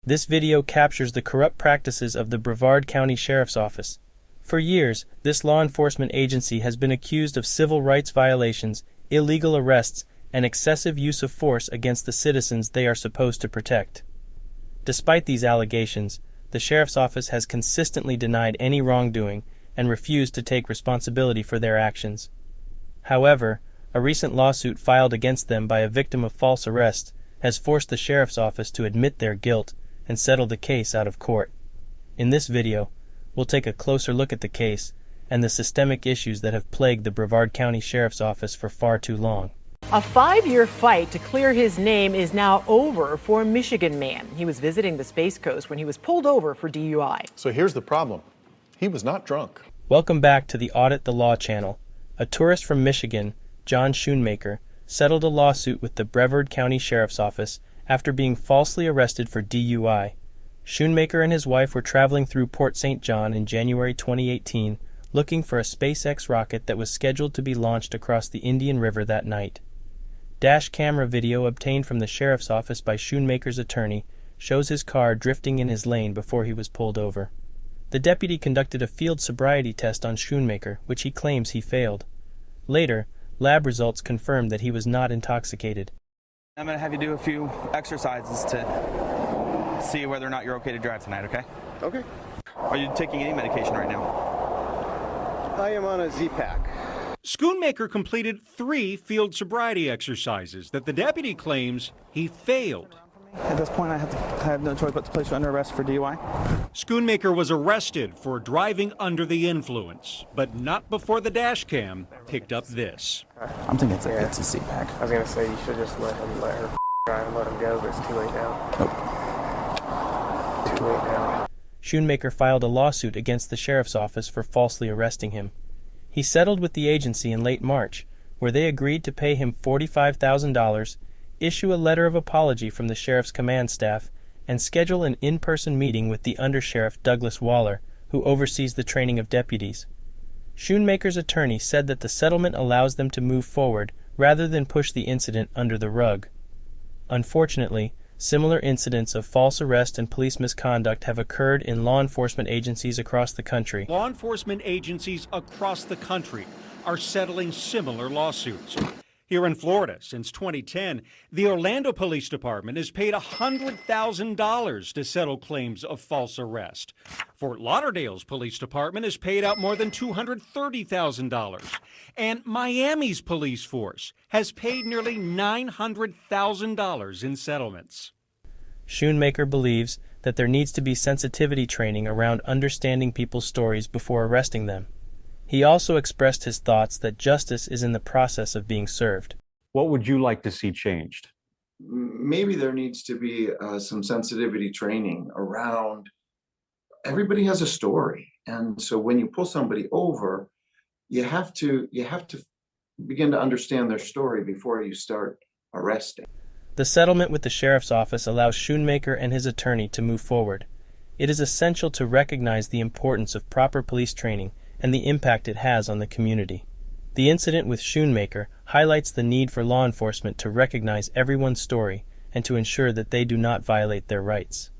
This video captures the corrupt practices of the Brevard County Sheriff's Office. For years, this law enforcement agency has been accused of civil rights violations, illegal arrests, and excessive use of force against the citizens they are supposed to protect. Despite these allegations, the Sheriff's Office has consistently denied any wrongdoing and refused to take responsibility for their actions. However, a recent lawsuit filed against them by a victim of false arrest has forced the Sheriff's Office to admit their guilt and settle the case out of court. In this video, we'll take a closer look at the case and the systemic issues that have plagued the Brevard County Sheriff's Office for far too long. A 5-year fight to clear his name is now over for a Michigan man. He was visiting the Space Coast when he was pulled over for DUI. So here's the problem. He was not drunk. Welcome back to the Audit the Law channel. A tourist from Michigan, Jon Schoonmaker, settled a lawsuit with the Brevard County Sheriff's Office after being falsely arrested for DUI. Schoonmaker and his wife were traveling through Port St. John in January 2018, looking for a SpaceX rocket that was scheduled to be launched across the Indian River that night. Dash camera video obtained from the Sheriff's Office by Schoonmaker's attorney shows his car drifting in his lane before he was pulled over. The deputy conducted a field sobriety test on Schoonmaker, which he claims he failed. Later, lab results confirmed that he was not intoxicated. I'm going to have you do a few exercises to see whether or not you're okay to drive tonight, okay? Okay. Are you taking any medication right now? I am on a Z-Pack. Schoonmaker completed 3 field sobriety exercises that the deputy claims he failed. At this point, I have no choice but to place you under arrest for DUI. Schoonmaker was arrested for driving under the influence, but not before the dash cam picked up this. I'm thinking it's a C-pack. I was going to say you should just let her drive and let him go, but it's too late now. Nope. Too late now. Schoonmaker filed a lawsuit against the Sheriff's Office for falsely arresting him. He settled with the agency in late March, where they agreed to pay him $45,000, issue a letter of apology from the Sheriff's command staff, and schedule an in-person meeting with the Undersheriff Douglas Waller, who oversees the training of deputies. Schoonmaker's attorney said that the settlement allows them to move forward rather than push the incident under the rug. Unfortunately, similar incidents of false arrest and police misconduct have occurred in law enforcement agencies across the country. Law enforcement agencies across the country are settling similar lawsuits. Here in Florida, since 2010, the Orlando Police Department has paid $100,000 to settle claims of false arrest. Fort Lauderdale's police department has paid out more than $230,000. And Miami's police force has paid nearly $900,000 in settlements. Schoonmaker believes that there needs to be sensitivity training around understanding people's stories before arresting them. He also expressed his thoughts that justice is in the process of being served. What would you like to see changed? Maybe there needs to be some sensitivity training around everybody has a story. And so when you pull somebody over, you have to begin to understand their story before you start arresting. The settlement with the Sheriff's Office allows Schoonmaker and his attorney to move forward. It is essential to recognize the importance of proper police training and the impact it has on the community. The incident with Schoonmaker highlights the need for law enforcement to recognize everyone's story and to ensure that they do not violate their rights.